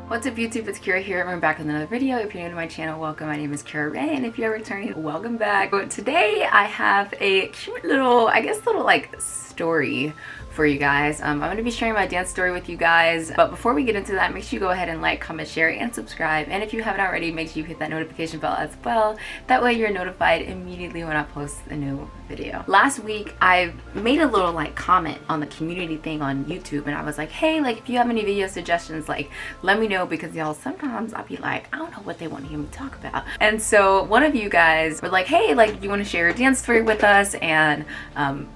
What's up YouTube, it's Kira here and we're back with another video. If you're new to my channel, welcome. My name is Kirarai, and if you're returning, welcome back. So today I have a cute little, like story for you guys. I'm going to be sharing my dance story with you guys, but before we get into that, make sure you go ahead and like, comment, share, and subscribe. And if you haven't already, make sure you hit that notification bell as well. That way you're notified immediately when I post a new video. Last week I made a little like comment on the community thing on YouTube, and I was like, hey, like if you have any video suggestions, like let me know, because y'all, sometimes I'll be like, I don't know what they want to hear me talk about. And so one of you guys were like, hey, like you want to share your dance story with us and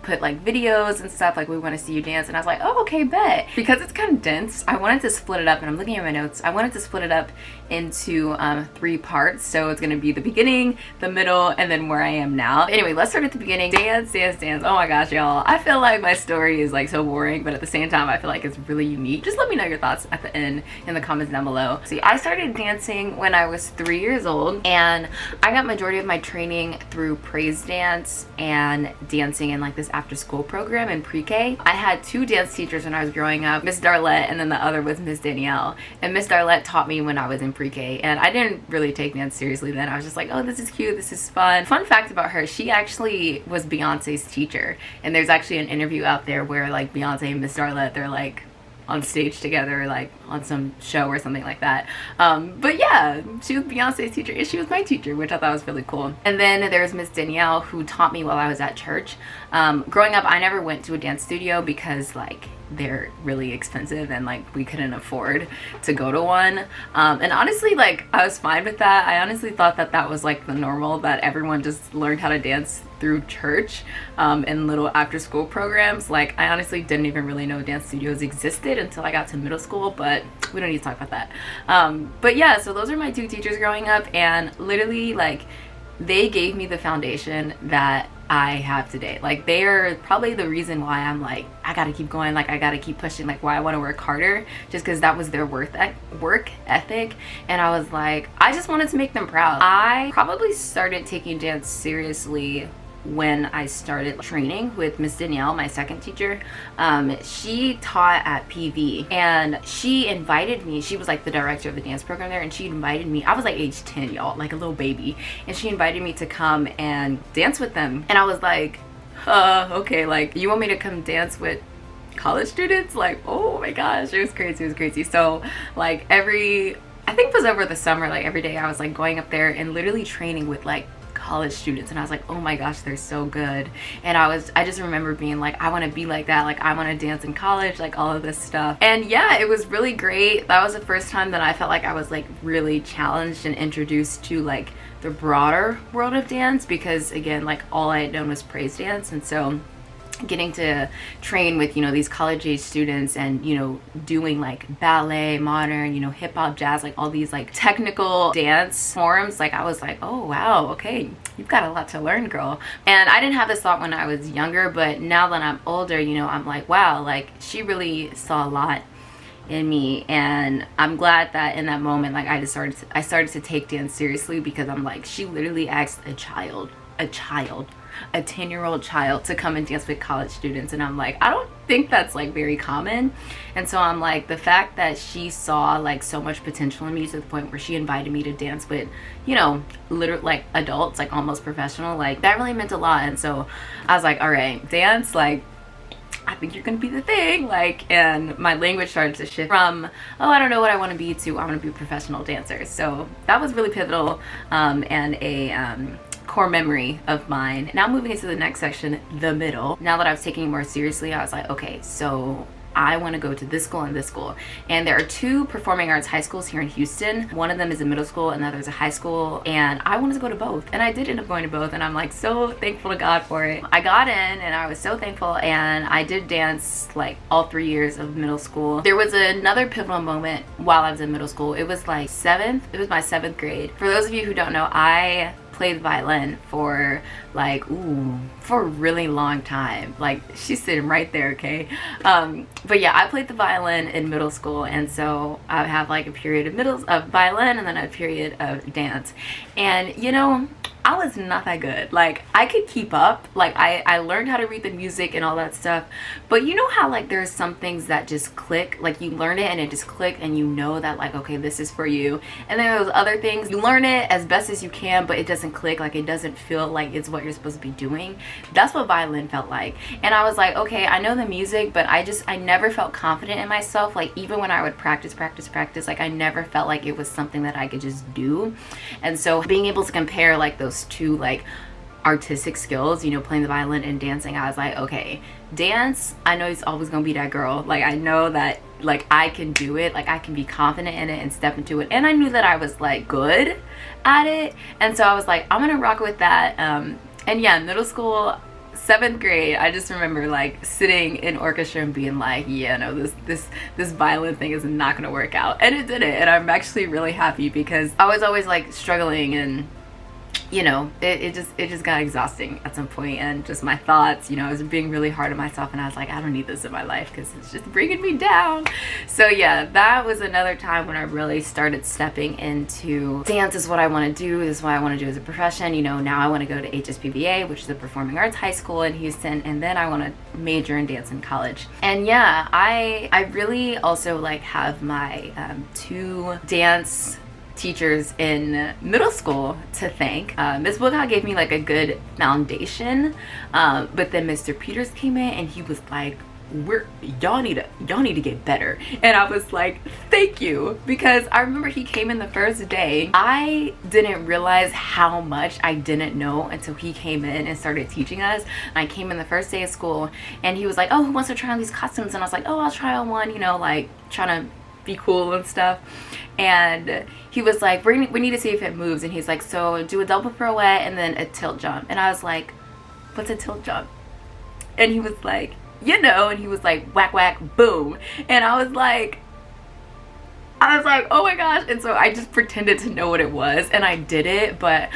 put like videos and stuff, like we want to see you dance. And I was like, oh, okay, bet. Because it's kind of dense, I wanted to split it up, and I'm looking at my notes, I wanted to split it up into 3 parts. So it's gonna be the beginning, the middle, and then where I am now. Anyway, let's start at the beginning. Dance. Oh my gosh, y'all, I feel like my story is like so boring, but at the same time I feel like it's really unique. Just let me know your thoughts at the end in the comments down below. See, I started dancing when I was 3 years old, and I got majority of my training through praise dance and dancing in like this after school program in pre-K. I had 2 dance teachers when I was growing up, Miss Darlette, and then the other was Miss Danielle. And Miss Darlette taught me when I was in pre-K, and I didn't really take dance seriously then. I was just like, oh, this is cute, this is fun. Fun fact about her, she actually was Beyonce's teacher, and there's actually an interview out there where like Beyonce and Miss Darlette, they're like on stage together, like on some show or something like that. But yeah, she was Beyonce's teacher and she was my teacher, which I thought was really cool. And then there's Miss Danielle, who taught me while I was at church. Growing up, I never went to a dance studio because like they're really expensive and like we couldn't afford to go to one. And honestly, like I was fine with that. I honestly thought that that was like the normal, that everyone just learned how to dance through church and little after school programs. Like I honestly didn't even really know dance studios existed until I got to middle school, but we don't need to talk about that. But yeah, so those are my 2 teachers growing up, and literally like they gave me the foundation that I have today. Like they are probably the reason why I'm like, I gotta keep going, like I gotta keep pushing, like why I want to work harder, just because that was their work ethic. And I was like, I just wanted to make them proud. I probably started taking dance seriously when I started training with Miss Danielle, my second teacher. She taught at PV, and she invited me. She was like the director of the dance program there, and she invited me. I was like age 10, y'all, like a little baby, and she invited me to come and dance with them. And I was like, okay, like you want me to come dance with college students? Like, oh my gosh, it was crazy, it was crazy. So like I think it was over the summer, like every day I was like going up there and literally training with like college students, and I was like, oh my gosh, they're so good. And I just remember being like, I want to be like that, like I want to dance in college, like all of this stuff. And yeah, it was really great. That was the first time that I felt like I was like really challenged and introduced to like the broader world of dance, because again, like all I had known was praise dance. And so getting to train with, you know, these college age students, and you know, doing like ballet, modern, you know, hip-hop, jazz, like all these like technical dance forms, like I was like, oh wow, okay, you've got a lot to learn, girl. And I didn't have this thought when I was younger, but now that I'm older, you know, I'm like, wow, like she really saw a lot in me. And I'm glad that in that moment, like I started to take dance seriously, because I'm like, she literally asked a 10-year-old child to come and dance with college students, and I'm like, I don't think that's like very common. And so I'm like, the fact that she saw like so much potential in me to the point where she invited me to dance with, you know, literally like adults, like almost professional, like that really meant a lot. And so I was like, all right, dance, like I think you're gonna be the thing. Like, and my language started to shift from, oh, I don't know what I want to be, to I want to be a professional dancer. So that was really pivotal, and a core memory of mine. Now moving into the next section, the middle. Now that I was taking it more seriously, I was like, okay, so I want to go to this school and this school. And there are 2 performing arts high schools here in Houston. One of them is a middle school, and the other is a high school, and I wanted to go to both. And I did end up going to both, and I'm like so thankful to God for it. I got in, and I was so thankful, and I did dance like all 3 years of middle school. There was another pivotal moment while I was in middle school. It was like it was my 7th grade. For those of you who don't know, I played violin for like for a really long time. Like she's sitting right there, okay? But yeah, I played the violin in middle school, and so I have like a period of violin and then a period of dance. And you know, I was not that good. Like, I could keep up. Like, I learned how to read the music and all that stuff. But you know how, like, there's some things that just click? Like, you learn it and it just clicked and you know that, like, okay, this is for you. And then there's other things, you learn it as best as you can, but it doesn't click. Like, it doesn't feel like it's what you're supposed to be doing. That's what violin felt like. And I was like, okay, I know the music, but I never felt confident in myself. Like, even when I would practice, like, I never felt like it was something that I could just do. And so being able to compare, like, those two, like, artistic skills, you know, playing the violin and dancing, I was like, okay, dance, I know it's always gonna be that girl. Like, I know that, like, I can do it. Like, I can be confident in it and step into it. And I knew that I was, like, good at it. And so I was like, I'm gonna rock with that. And yeah, middle school, 7th grade, I just remember, like, sitting in orchestra and being like, yeah, no, this violin thing is not gonna work out. And it didn't. And I'm actually really happy because I was always, like, struggling, and you know, it just got exhausting at some point, and just my thoughts, you know, I was being really hard on myself, and I was like, I don't need this in my life because it's just bringing me down. So yeah, that was another time when I really started stepping into dance is what I want to do. This is what I want to do as a profession. You know, now I want to go to HSPVA, which is a performing arts high school in Houston, and then I want to major in dance in college. And yeah, I really also, like, have my 2 dance teachers in middle school to thank. Ms. Woodcock gave me, like, a good foundation, but then Mr. Peters came in and he was like, y'all need to get better. And I was like, thank you, because I remember he came in the first day. I didn't realize how much I didn't know until he came in and started teaching us. And I came in the first day of school and he was like, oh, who wants to try on these costumes? And I was like, oh, I'll try on one, you know, like, trying to be cool and stuff. And he was like, we need to see if it moves. And he's like, so do a double pirouette and then a tilt jump. And I was like, what's a tilt jump? And he was like, you know. And he was like, whack whack boom. And I was like, oh my gosh. And so I just pretended to know what it was, and I did it, but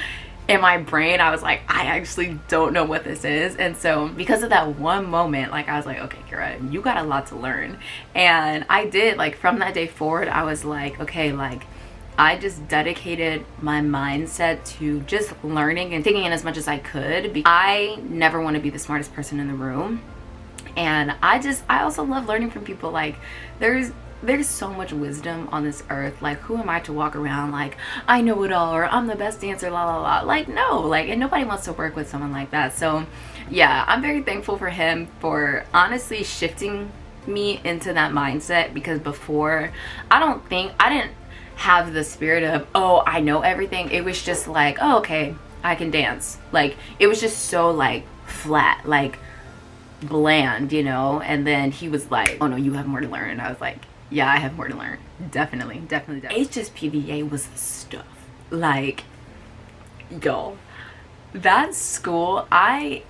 in my brain I was like, I actually don't know what this is. And so because of that one moment, like, I was like, okay, Kira, you got a lot to learn. And I did. Like, from that day forward, I was like, okay, like, I just dedicated my mindset to just learning and taking in as much as I could, because I never want to be the smartest person in the room. And I also love learning from people. Like, there's so much wisdom on this earth. Like, who am I to walk around like I know it all, or I'm the best dancer, la la la. Like, no, like, and nobody wants to work with someone like that. So yeah, I'm very thankful for him for honestly shifting me into that mindset, because before, I didn't have the spirit of, oh, I know everything. It was just like, oh, okay, I can dance. Like, it was just so, like, flat, like, bland, you know. And then he was like, oh no, you have more to learn. And I was like, yeah, I have more to learn. Definitely. HSPVA was the stuff. Like, y'all, that school, I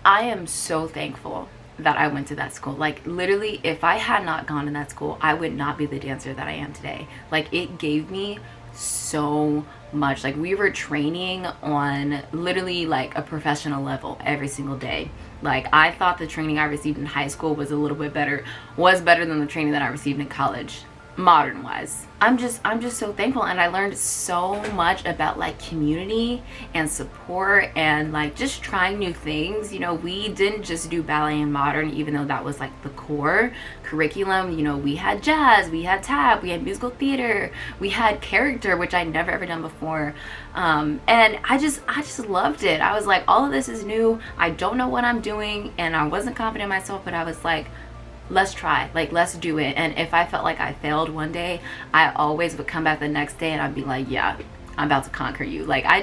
am so thankful that I went to that school. Like, literally, if I had not gone to that school, I would not be the dancer that I am today. Like, it gave me so much. Like, we were training on literally, like, a professional level every single day. Like, I thought the training I received in high school was a little bit better, was better than the training that I received in college, modern wise. I'm just so thankful. And I learned so much about, like, community and support and, like, just trying new things. You know, we didn't just do ballet and modern, even though that was, like, the core curriculum. You know, we had jazz, we had tap, we had musical theater, we had character, which I'd never ever done before. And I just loved it. I was like, all of this is new. I don't know what I'm doing, and I wasn't confident in myself, but I was like, let's try, like, let's do it. And if I felt like I failed one day, I always would come back the next day and I'd be like, yeah, I'm about to conquer you. Like, I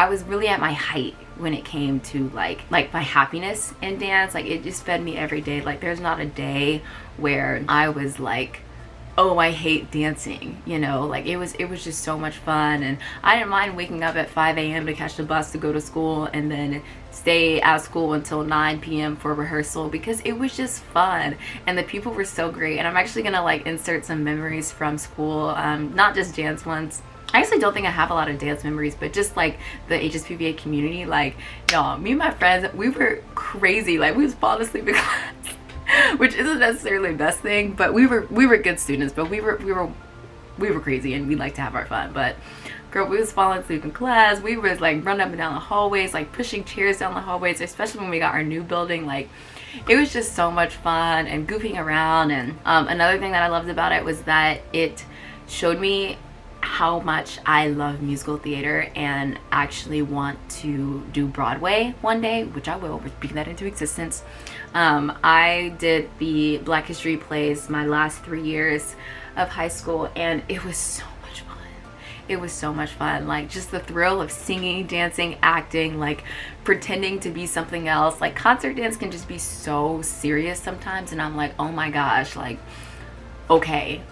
was really at my height when it came to like my happiness in dance. Like, it just fed me every day. Like, there's not a day where I was like, oh, I hate dancing, you know. Like, it was just so much fun. And I didn't mind waking up at 5 a.m. to catch the bus to go to school, and then stay at school until 9 p.m. for rehearsal, because it was just fun. And the people were so great. And I'm actually gonna, like, insert some memories from school, not just dance ones. I actually don't think I have a lot of dance memories, but just, like, the HSPVA community. Like, y'all, me and my friends, we were crazy. Like, we was falling asleep in class, which isn't necessarily the best thing, but we were good students, but we were crazy, and we like to have our fun. But girl, we was falling asleep in class. We was like running up and down the hallways, like pushing chairs down the hallways, especially when we got our new building. Like, it was just so much fun and goofing around. And another thing that I loved about it was that it showed me how much I love musical theater and actually want to do Broadway one day, which I will. We're speaking that into existence. I did the Black History plays my last 3 years of high school, and it was so much fun. It was so much fun. Like, just the thrill of singing, dancing, acting, like pretending to be something else. Like, concert dance can just be so serious sometimes, and I'm like, oh my gosh, like, okay,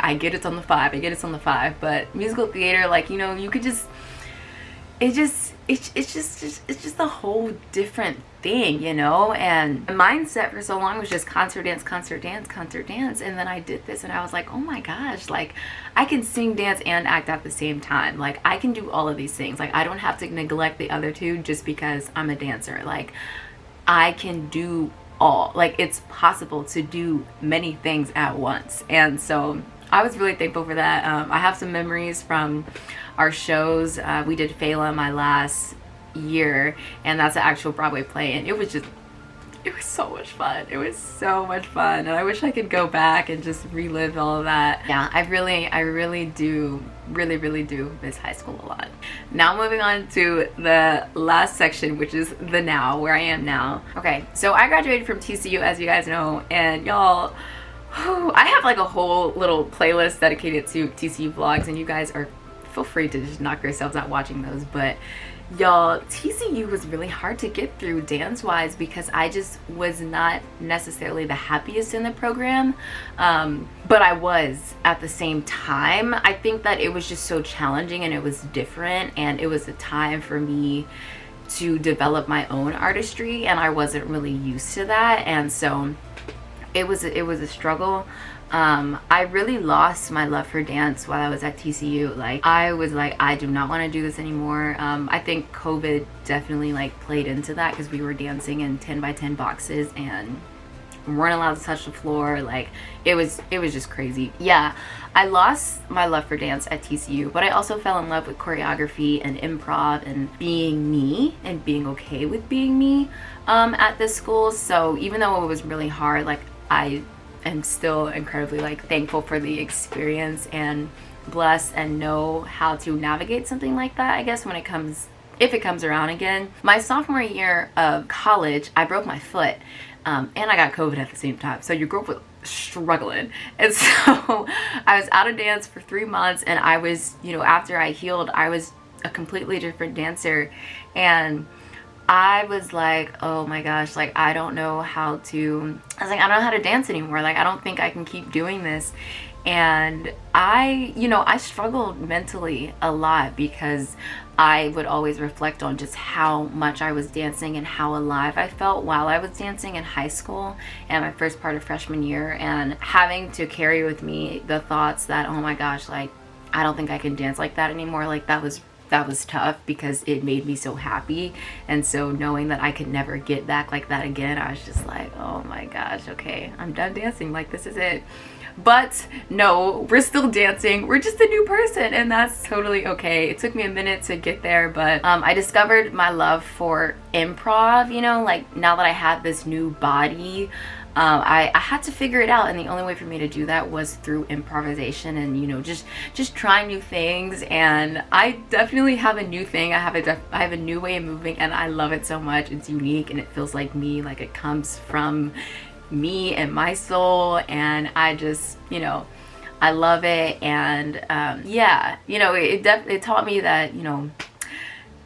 I get it's on the 5, but musical theater, like, you know, you could just, it's just a whole different thing, you know. And the mindset for so long was just concert dance, and then I did this and I was like, oh my gosh, like, I can sing, dance, and act at the same time. Like, I can do all of these things. Like, I don't have to neglect the other two just because I'm a dancer. Like, I can do all. Like, it's possible to do many things at once. And so I was really thankful for that. I have some memories from our shows. We did Phala my last year, and that's an actual Broadway play, and it was so much fun. It was so much fun, and I wish I could go back and just relive all of that. Yeah, I really do miss high school a lot. Now moving on to the last section, which is the now, where I am now. Okay, so I graduated from TCU, as you guys know, and y'all, I have like a whole little playlist dedicated to TCU vlogs, and you guys are, feel free to just knock yourselves out watching those. But y'all, TCU was really hard to get through dance wise because I just was not necessarily the happiest in the program, but I was at the same time. I think that it was just so challenging and it was different, and it was a time for me to develop my own artistry, and I wasn't really used to that, and so it was a struggle. I really lost my love for dance while I was at TCU. Like, I was like, I do not want to do this anymore. I think COVID definitely like played into that, because we were dancing in 10 by 10 boxes and weren't allowed to touch the floor. Like, it was just crazy. Yeah, I lost my love for dance at TCU, but I also fell in love with choreography and improv and being me and being okay with being me at this school. So even though it was really hard, like, I am still incredibly like thankful for the experience and blessed and know how to navigate something like that, I guess, when it comes, if it comes around again. My sophomore year of college, I broke my foot, and I got COVID at the same time. So your girl was struggling, and so I was out of dance for 3 months, and I was, you know, after I healed, I was a completely different dancer, and I was like, oh my gosh, like, I don't know how to, I was like, I don't know how to dance anymore. Like, I don't think I can keep doing this. And I, you know, I struggled mentally a lot because I would always reflect on just how much I was dancing and how alive I felt while I was dancing in high school and my first part of freshman year, and having to carry with me the thoughts that, oh my gosh, like, I don't think I can dance like that anymore. Like, that was tough because it made me so happy. And so knowing that I could never get back like that again, I was just like, oh my gosh, okay, I'm done dancing. Like, this is it. But no, we're still dancing. We're just a new person, and that's totally okay. It took me a minute to get there, but I discovered my love for improv, you know, like, now that I had this new body, I had to figure it out, and the only way for me to do that was through improvisation and, you know, just trying new things. And I definitely have a new thing. I have a new way of moving, and I love it so much. It's unique, and it feels like me, like it comes from me and my soul, and I just, you know, I love it. And yeah, you know, it taught me that, you know,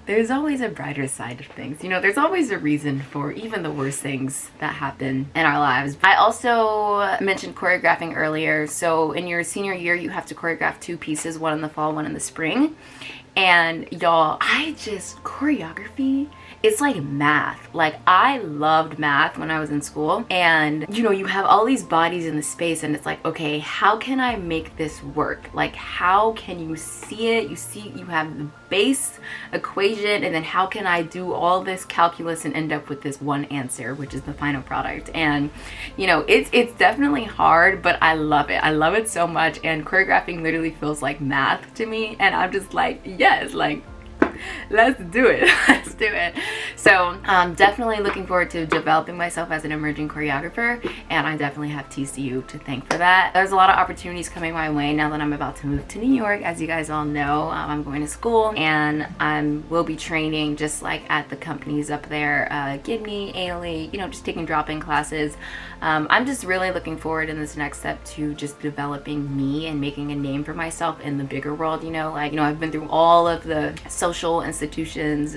there's always a brighter side of things. You know, there's always a reason for even the worst things that happen in our lives. I also mentioned choreographing earlier. So in your senior year, you have to choreograph 2 pieces, one in the fall, one in the spring. And y'all, choreography it's like math. Like, I loved math when I was in school, and you know, you have all these bodies in the space, and it's like, okay, how can I make this work? Like, how can you see it? You have the base equation, and then how can I do all this calculus and end up with this one answer, which is the final product? And you know, it's definitely hard, but I love it. I love it so much, and choreographing literally feels like math to me, and I'm just like, yes, like, let's do it. Let's do it. So definitely looking forward to developing myself as an emerging choreographer, and I definitely have TCU to thank for that. There's a lot of opportunities coming my way now that I'm about to move to New York. As you guys all know, I'm going to school, and I will be training just like at the companies up there, Gidney, Ailey, you know, just taking drop-in classes. I'm just really looking forward in this next step to just developing me and making a name for myself in the bigger world. You know, like, you know, I've been through all of the social institutions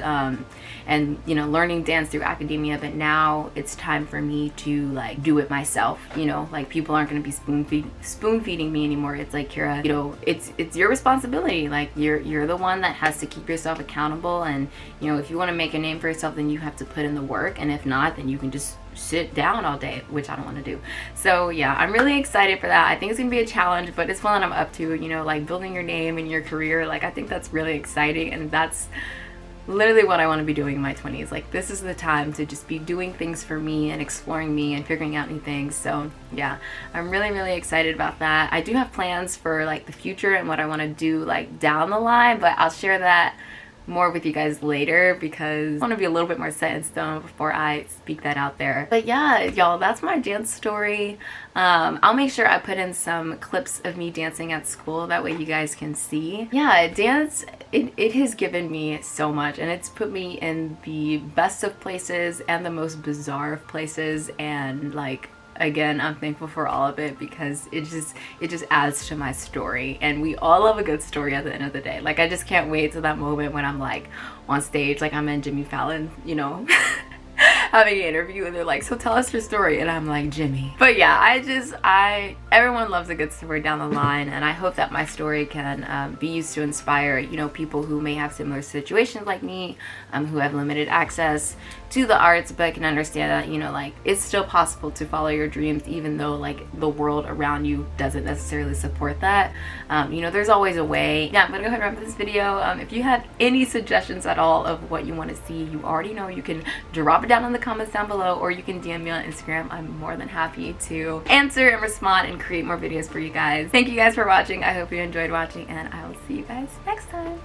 and you know, learning dance through academia, but now it's time for me to like do it myself. You know, like, people aren't going to be spoon feeding me anymore. It's like, Kira, you know, it's your responsibility. Like, you're the one that has to keep yourself accountable, and you know, if you want to make a name for yourself, then you have to put in the work, and if not, then you can just sit down all day, which I don't want to do. So yeah, I'm really excited for that. I think it's gonna be a challenge, but it's one that I'm up to. You know, like, building your name and your career, like, I think that's really exciting, and that's literally what I want to be doing in my 20s. Like, this is the time to just be doing things for me and exploring me and figuring out new things. So yeah, I'm really excited about that. I do have plans for like the future and what I want to do like down the line, but I'll share that more with you guys later, because I want to be a little bit more set in stone before I speak that out there. But yeah, y'all, that's my dance story. I'll make sure I put in some clips of me dancing at school, that way you guys can see. Yeah, dance, it has given me so much, and it's put me in the best of places and the most bizarre of places, and like, again, I'm thankful for all of it, because it just adds to my story, and we all love a good story at the end of the day. Like, I just can't wait to that moment when I'm like on stage, like I'm in Jimmy Fallon, you know, having an interview, and they're like, so tell us your story, and I'm like, Jimmy. But yeah, everyone loves a good story down the line, and I hope that my story can be used to inspire, you know, people who may have similar situations like me, who have limited access to the arts, but can understand that, you know, like, it's still possible to follow your dreams, even though like the world around you doesn't necessarily support that. You know, there's always a way. Yeah, I'm gonna go ahead and wrap up this video. If you have any suggestions at all of what you want to see, you already know you can drop it down in the comments down below, or you can DM me on Instagram. I'm more than happy to answer and respond and create more videos for you guys. Thank you guys for watching. I hope you enjoyed watching, and I will see you guys next time.